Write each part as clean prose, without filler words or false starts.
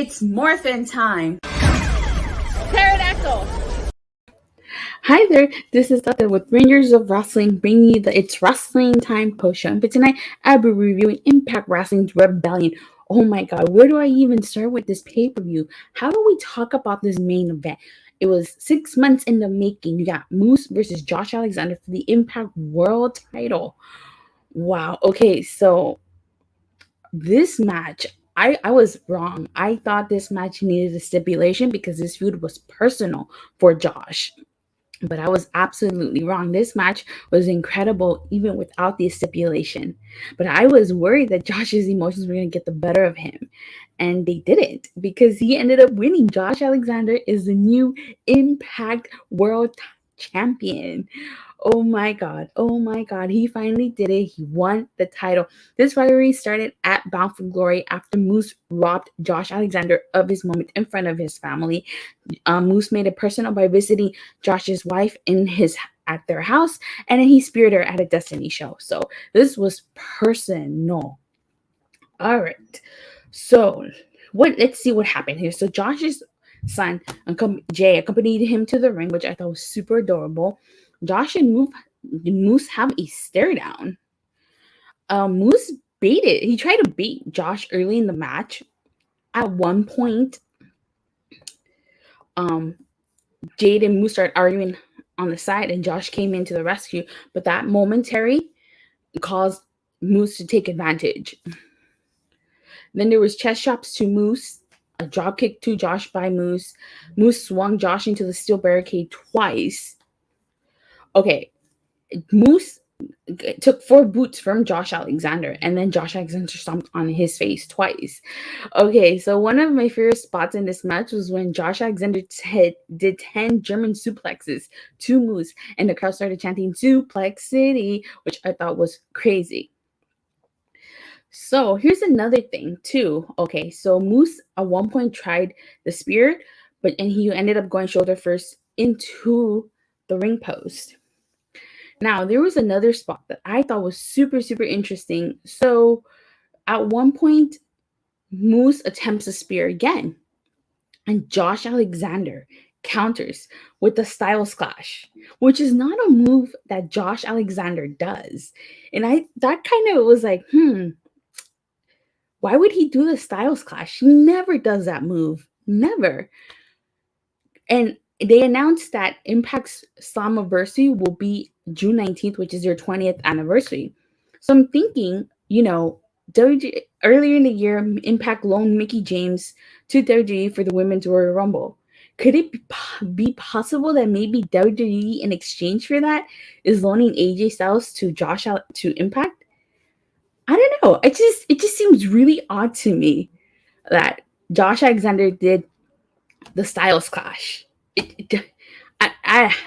It's morphin' time. Pterodactyl. Hi there, this is Tata with Rangers of Wrestling, bringing you the It's Wrestling Time post-show. But tonight, I'll be reviewing Impact Wrestling's Rebellion. Oh my god, where do I even start with this pay-per-view? How do we talk about this main event? It was 6 months in the making. You got Moose versus Josh Alexander for the Impact World title. Wow, okay, so this match, I was wrong. I thought this match needed a stipulation because this feud was personal for Josh. But I was absolutely wrong. This match was incredible even without the stipulation. But I was worried that Josh's emotions were going to get the better of him. And they didn't because he ended up winning. Josh Alexander is the new Impact World Champion. Oh my god. Oh my god. He finally did it. He won the title. This rivalry started at Bound for Glory after Moose robbed Josh Alexander of his moment in front of his family. Moose made it personal by visiting Josh's wife at their house, and then he speared her at a Destiny show. So this was personal. All right. So let's see what happened here. So Josh's son, Jay, accompanied him to the ring, which I thought was super adorable. Josh and Moose have a stare down. Moose baited. He tried to bait Josh early in the match. At one point, Jade and Moose started arguing on the side, and Josh came in to the rescue. But that momentary caused Moose to take advantage. Then there was chest chops to Moose, a drop kick to Josh by Moose. Moose swung Josh into the steel barricade twice. Okay, Moose took 4 boots from Josh Alexander, and then Josh Alexander stomped on his face twice. Okay, so one of my favorite spots in this match was when Josh Alexander did 10 German suplexes to Moose, and the crowd started chanting Suplex City, which I thought was crazy. So here's another thing too. Okay, so Moose at one point tried the spear, and he ended up going shoulder first into the ring post. Now, there was another spot that I thought was super, super interesting. So, at one point, Moose attempts a spear again, and Josh Alexander counters with the Styles Clash, which is not a move that Josh Alexander does. And that kind of was like, why would he do the Styles Clash? He never does that move. Never. And they announced that Impact's Slammiversary will be June 19th, which is their 20th anniversary. So I'm thinking, earlier in the year, Impact loaned Mickie James to WWE for the Women's Royal Rumble. Could it be possible that maybe WWE, in exchange for that, is loaning AJ Styles to Impact? I don't know. It just seems really odd to me that Josh Alexander did the Styles Clash.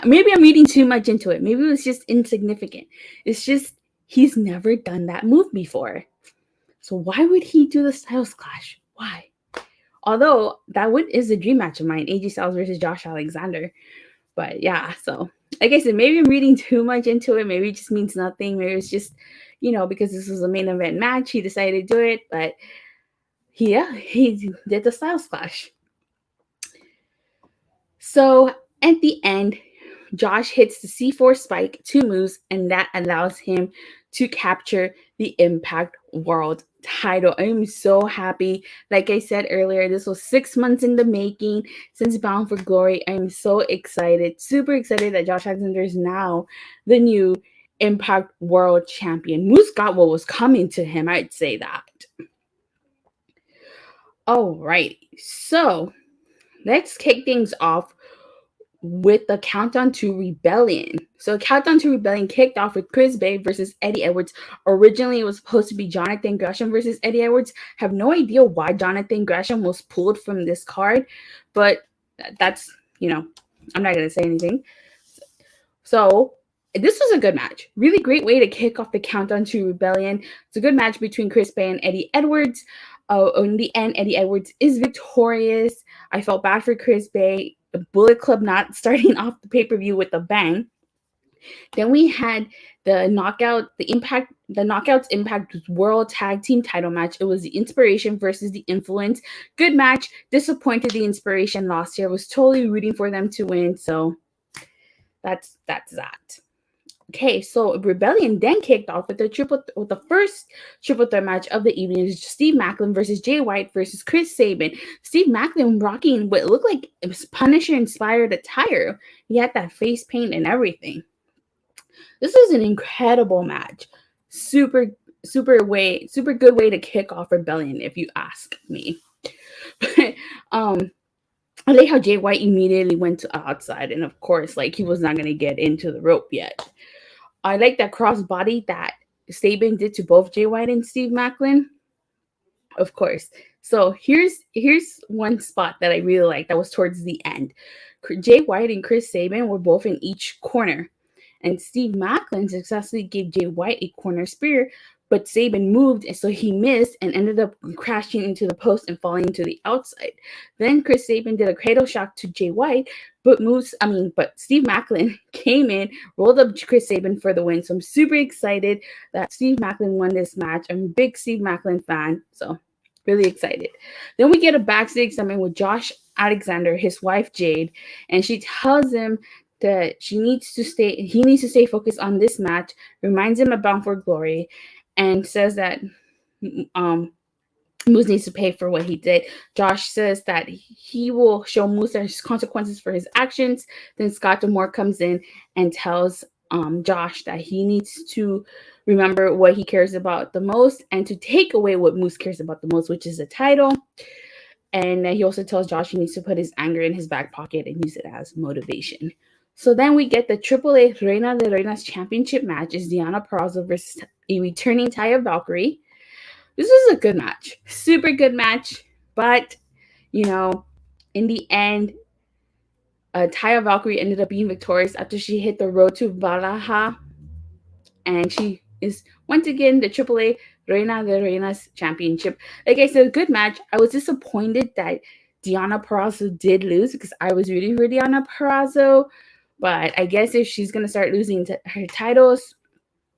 Maybe I'm reading too much into it. Maybe it was just insignificant. It's just he's never done that move before. So why would he do the Styles Clash? Why? Although is a dream match of mine, AJ Styles versus Josh Alexander. But yeah, so like I said, maybe I'm reading too much into it. Maybe it just means nothing. Maybe it's just, because this was a main event match, he decided to do it. But he did the Styles Clash. So at the end, Josh hits the C4 spike to Moose, and that allows him to capture the Impact World title. I am so happy. Like I said earlier, this was 6 months in the making since Bound for Glory. I am so excited, super excited that Josh Alexander is now the new Impact World Champion. Moose got what was coming to him, I'd say that. All right, so let's kick things off with the Countdown to Rebellion. So Countdown to Rebellion kicked off with Chris Bay versus Eddie Edwards. Originally, it was supposed to be Jonathan Gresham versus Eddie Edwards. Have no idea why Jonathan Gresham was pulled from this card, but that's, I'm not going to say anything. So this was a good match. Really great way to kick off the Countdown to Rebellion. It's a good match between Chris Bay and Eddie Edwards. In the end, Eddie Edwards is victorious. I felt bad for Chris Bay. The Bullet Club not starting off the pay-per-view with a bang. Then we had The knockouts impact world tag team title match. It was the Inspiration versus the Influence. Good match. Disappointed the Inspiration lost here. Was totally rooting for them to win. So that's that. Okay, so Rebellion then kicked off with the first triple threat match of the evening. Is Steve Macklin versus Jay White versus Chris Saban. Steve Macklin rocking what looked like it was Punisher inspired attire. He had that face paint and everything. This was an incredible match. Super good way to kick off Rebellion, if you ask me. I like how Jay White immediately went to outside, and of course, like he was not gonna get into the rope yet. I like that crossbody that Sabin did to both Jay White and Steve Macklin. Of course. So here's one spot that I really like that was towards the end. Jay White and Chris Saban were both in each corner. And Steve Macklin successfully gave Jay White a corner spear, but Sabin moved, and so he missed and ended up crashing into the post and falling to the outside. Then Chris Saban did a cradle shock to Jay White, but Steve Macklin came in, rolled up Chris Saban for the win. So I'm super excited that Steve Macklin won this match. I'm a big Steve Macklin fan, so really excited. Then we get a backstage segment with Josh Alexander, his wife Jade, and she tells him that he needs to stay focused on this match, reminds him of Bound for Glory, and says that Moose needs to pay for what he did. Josh says that he will show Moose his consequences for his actions. Then Scott D'Amore comes in and tells Josh that he needs to remember what he cares about the most and to take away what Moose cares about the most, which is the title. And he also tells Josh he needs to put his anger in his back pocket and use it as motivation. So then we get the AAA Reina de Reinas championship match. Is Deonna Purrazzo versus a returning Taya Valkyrie. This was a good match. Super good match. But, in the end, Taya Valkyrie ended up being victorious after she hit the road to Valhalla. And she is once again the AAA Reina de Reinas championship. Like I said, good match. I was disappointed that Deonna Purrazzo did lose because I was rooting for Deonna Purrazzo. But I guess if she's going to start losing her titles,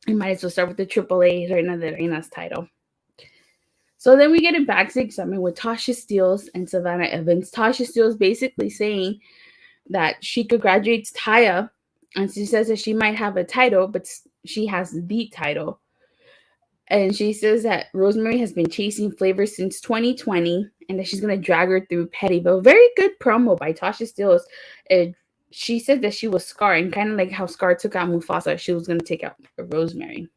I might as well start with the AAA Reina de Reinas title. So then we get a backstage segment with Tasha Steelz and Savannah Evans. Tasha Steelz basically saying that she congratulates Taya, and she says that she might have a title, but she has the title. And she says that Rosemary has been chasing Flavor since 2020, and that she's going to drag her through Pettyville. Very good promo by Tasha Steelz. She said that she was Scar, and kind of like how Scar took out Mufasa, she was going to take out Rosemary.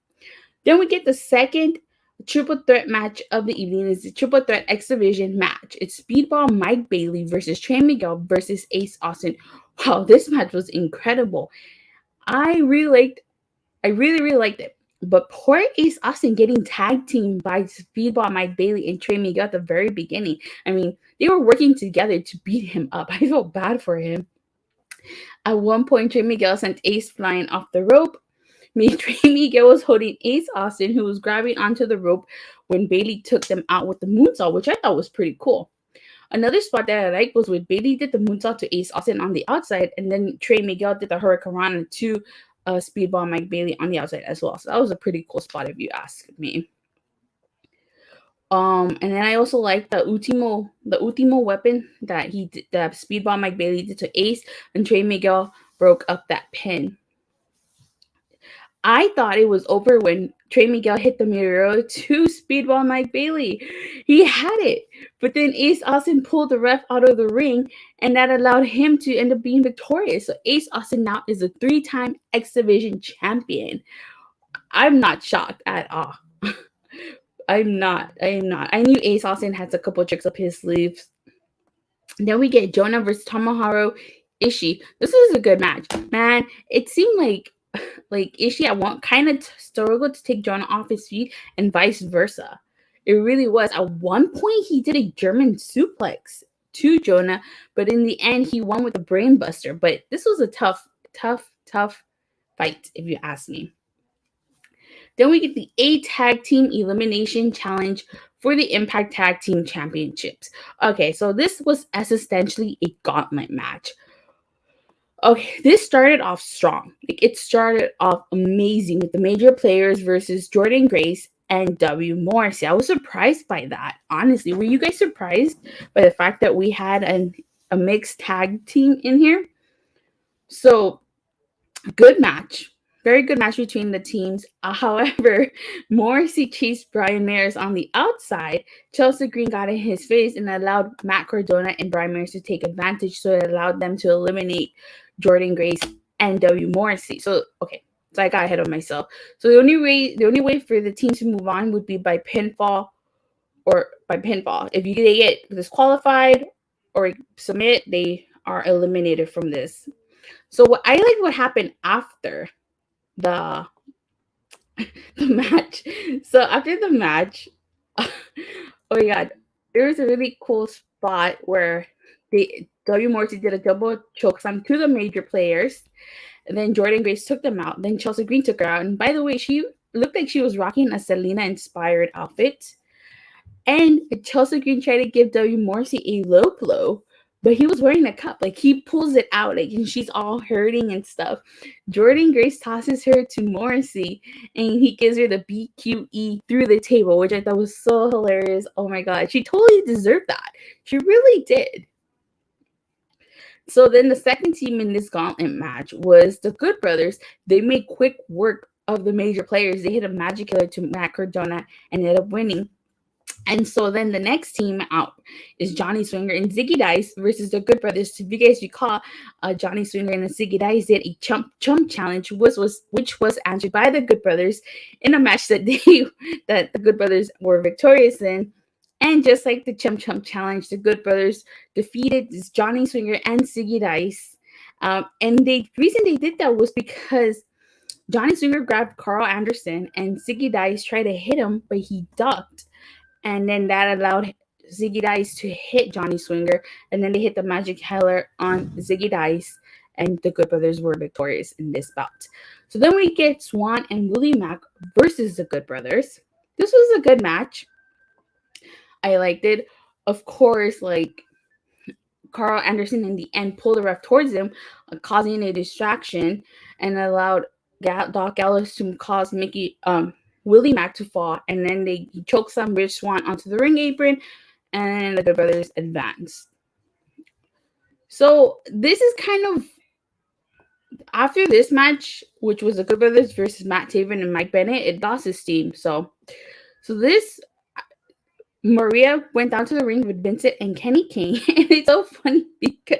Then we get the second triple threat match of the evening. Is the triple threat X Division match. It's Speedball Mike Bailey versus Trey Miguel versus Ace Austin. Wow, this match was incredible. I really liked it. But poor Ace Austin getting tag teamed by Speedball Mike Bailey and Trey Miguel at the very beginning. I mean, they were working together to beat him up. I felt bad for him. At one point, Trey Miguel sent Ace flying off the rope. Trey Miguel was holding Ace Austin, who was grabbing onto the rope when Bailey took them out with the moonsault, which I thought was pretty cool. Another spot that I liked was when Bailey did the moonsault to Ace Austin on the outside, and then Trey Miguel did the Hurricanrana to Speedball Mike Bailey on the outside as well. So that was a pretty cool spot if you ask me. And then I also like the ultimo weapon that Speedball Mike Bailey did to Ace, and Trey Miguel broke up that pin. I thought it was over when Trey Miguel hit the Miro to Speedball Mike Bailey. He had it, but then Ace Austin pulled the ref out of the ring, and that allowed him to end up being victorious. So Ace Austin now is a 3-time X Division champion. I'm not shocked at all. I am not. I knew Ace Austin has a couple tricks up his sleeves. Then we get Jonah versus Tomoshiro Ishii. This is a good match. Man, it seemed like Ishii at one kind of struggled to take Jonah off his feet and vice versa. It really was. At one point, he did a German suplex to Jonah, but in the end, he won with a brain buster. But this was a tough fight, if you ask me. Then we get the A-Tag Team Elimination Challenge for the Impact Tag Team Championships. Okay, so this was essentially a gauntlet match. Okay, this started off strong. Like it started off amazing with the major players versus Jordan Grace and W. Morrissey. I was surprised by that. Honestly, were you guys surprised by the fact that we had a mixed tag team in here? So good match. Very good match between the teams. However, Morrissey chased Brian Mayers on the outside. Chelsea Green got in his face and allowed Matt Cardona and Brian Mayers to take advantage. So it allowed them to eliminate Jordan Grace and W. Morrissey. So okay, so I got ahead of myself. So the only way for the team to move on would be by pinfall or by pinfall. If they get disqualified or submit, they are eliminated from this. So what happened after the the match. So after the match, oh my god, there was a really cool spot where W Morrissey did a double chokeslam to the major players, and then Jordan Grace took them out. Then Chelsea Green took her out. And by the way, she looked like she was rocking a Selena inspired outfit. And Chelsea Green tried to give W. Morrissey a low blow, but he was wearing a cup. Like he pulls it out, like and she's all hurting and stuff. Jordan Grace tosses her to Morrissey, and he gives her the BQE through the table, which I thought was so hilarious. Oh my god, she totally deserved that. She really did. So then the second team in this gauntlet match was the Good Brothers. They made quick work of the major players. They hit a magic killer to Matt Cardona and ended up winning. And so then the next team out is Johnny Swinger and Ziggy Dice versus the Good Brothers. If you guys recall, Johnny Swinger and Ziggy Dice did a chump challenge, which was answered by the Good Brothers in a match that that the Good Brothers were victorious in. And just like the chump challenge, the Good Brothers defeated Johnny Swinger and Ziggy Dice. And the reason they did that was because Johnny Swinger grabbed Carl Anderson and Ziggy Dice tried to hit him, but he ducked. And then that allowed Ziggy Dice to hit Johnny Swinger. And then they hit the magic killer on Ziggy Dice. And the Good Brothers were victorious in this bout. So then we get Swan and Willie Mack versus the Good Brothers. This was a good match. I liked it. Of course, like Carl Anderson in the end pulled the ref towards him, causing a distraction and allowed Doc Gallows to cause Willie Mack to fall, and then they choke some Rich Swan onto the ring apron, and the Good Brothers advanced. So this is kind of after this match, which was the Good Brothers versus Matt Taven and Mike Bennett, it lost its steam. So this Maria went down to the ring with Vincent and Kenny King, and it's so funny because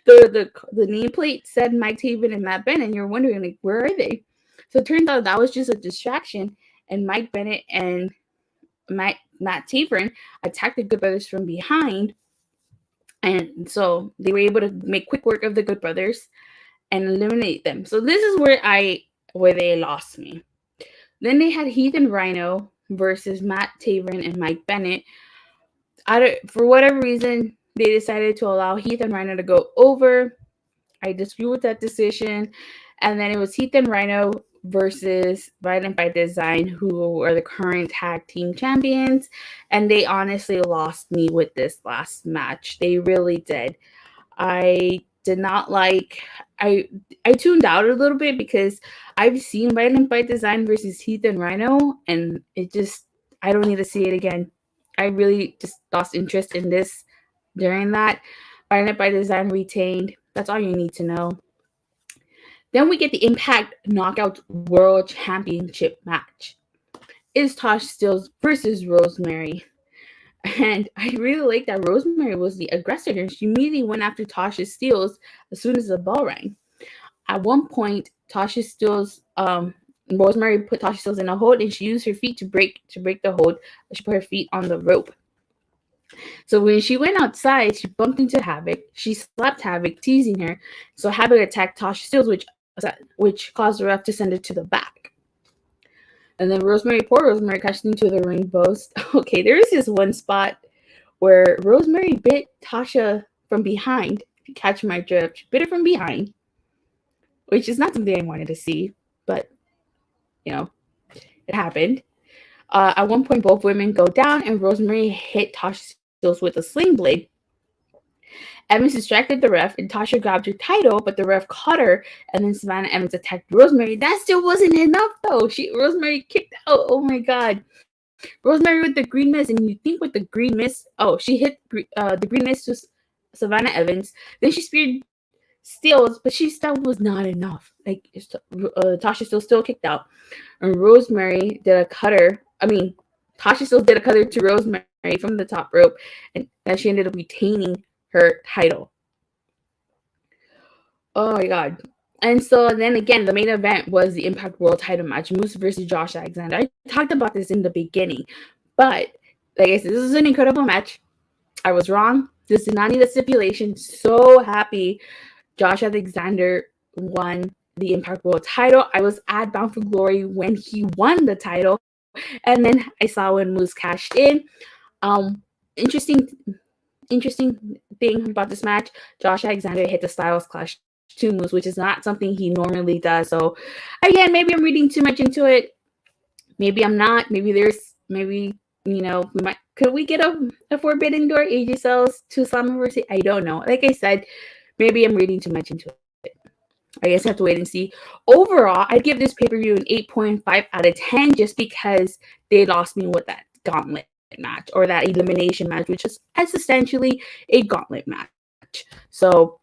the nameplate said Mike Taven and Matt Bennett, and you're wondering like where are they? So it turns out that was just a distraction, and Mike Bennett and Matt Tavern attacked the Good Brothers from behind, and so they were able to make quick work of the Good Brothers and eliminate them. So this is where they lost me. Then they had Heath and Rhino versus Matt Tavern and Mike Bennett. For whatever reason, they decided to allow Heath and Rhino to go over. I disagree with that decision. And then it was Heath and Rhino versus Violent by Design, who are the current tag team champions. And they honestly lost me with this last match. They really did. I did not like. I tuned out a little bit because I've seen Violent by Design versus Heath and Rhino, and it just I don't need to see it again. I really just lost interest in this during that. Violent by Design retained. That's all you need to know. Then we get the Impact Knockout World Championship match. It's Tasha Steelz versus Rosemary. And I really like that Rosemary was the aggressor here. She immediately went after Tasha Steelz as soon as the bell rang. At one point, Rosemary put Tasha Steelz in a hold, and she used her feet to break the hold. She put her feet on the rope. So when she went outside, she bumped into Havoc. She slapped Havoc, teasing her. So Havoc attacked Tasha Steelz, which caused the ref to send her to the back. And then poor Rosemary crashed into the ring post. Okay, there is this one spot where Rosemary bit Tasha from behind. If you catch my drift, she bit her from behind, which is not something I wanted to see, but it happened. At one point, both women go down, and Rosemary hit Tasha Steelz with a sling blade. Evans distracted the ref, and Tasha grabbed her title, but the ref caught her, and then Savannah Evans attacked Rosemary. That still wasn't enough, though. Rosemary kicked out. Oh my god. Rosemary with the green miss, and you think with the green miss, she hit the green miss to Savannah Evans. Then she speared Steelz, but she still was not enough. Like, Tasha still kicked out. And Rosemary did a cutter. Tasha still did a cutter to Rosemary from the top rope, and she ended up retaining her title. Oh my god. And so then again, the main event was the Impact World title match, Moose versus Josh Alexander. I talked about this in the beginning, but like I said, this is an incredible match. I was wrong. This did not need a stipulation. So happy Josh Alexander won the Impact World title. I was at Bound for Glory when he won the title, and then I saw when Moose cashed in. Interesting thing about this match, Josh Alexander hit the Styles Clash to Moose, which is not something he normally does. So again, maybe I'm reading too much into it. Maybe I'm not. Maybe could we get a Forbidden Door AJ Styles to Slammiversary? I don't know. Like I said, maybe I'm reading too much into it. I guess I have to wait and see. Overall, I'd give this pay-per-view an 8.5 out of 10 just because they lost me with that gauntlet match or that elimination match, which is essentially a gauntlet match. So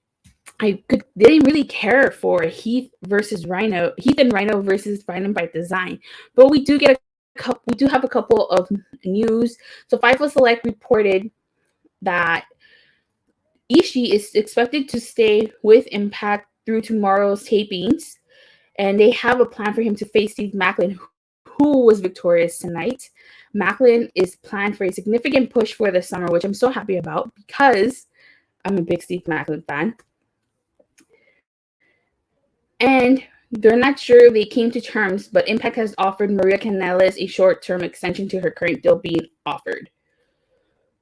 didn't really care for Heath and Rhino versus Rhino by Design, but we do have a couple of news. So Fightful Select reported that Ishii is expected to stay with Impact through tomorrow's tapings, and they have a plan for him to face Steve Macklin, who was victorious tonight. Macklin is planned for a significant push for the summer, which I'm so happy about because I'm a big Steve Macklin fan. And they're not sure they came to terms, but Impact has offered Maria Kanellis a short-term extension to her current deal being offered.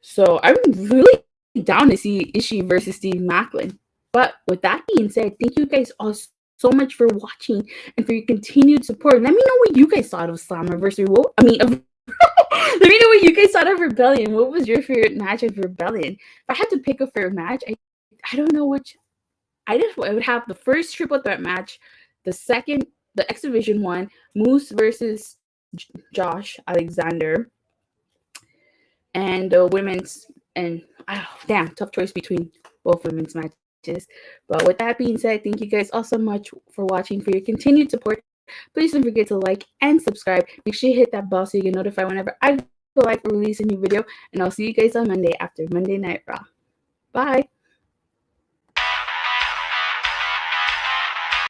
So I'm really down to see Ishii versus Steve Macklin. But with that being said, thank you guys all so much for watching and for your continued support. Let me know what you guys thought of Slammiversary. Let me know what you guys thought of Rebellion. What was your favorite match of Rebellion? If I had to pick a favorite match, I don't know which. I would have the first triple threat match, the second, the X Division one, Moose versus Josh Alexander, and the women's. And tough choice between both women's matches. But with that being said, thank you guys all so much for watching, for your continued support. Please don't forget to like and subscribe. Make sure you hit that bell so you get notified whenever I go live or release a new video. And I'll see you guys on Monday after Monday Night Raw. Bye.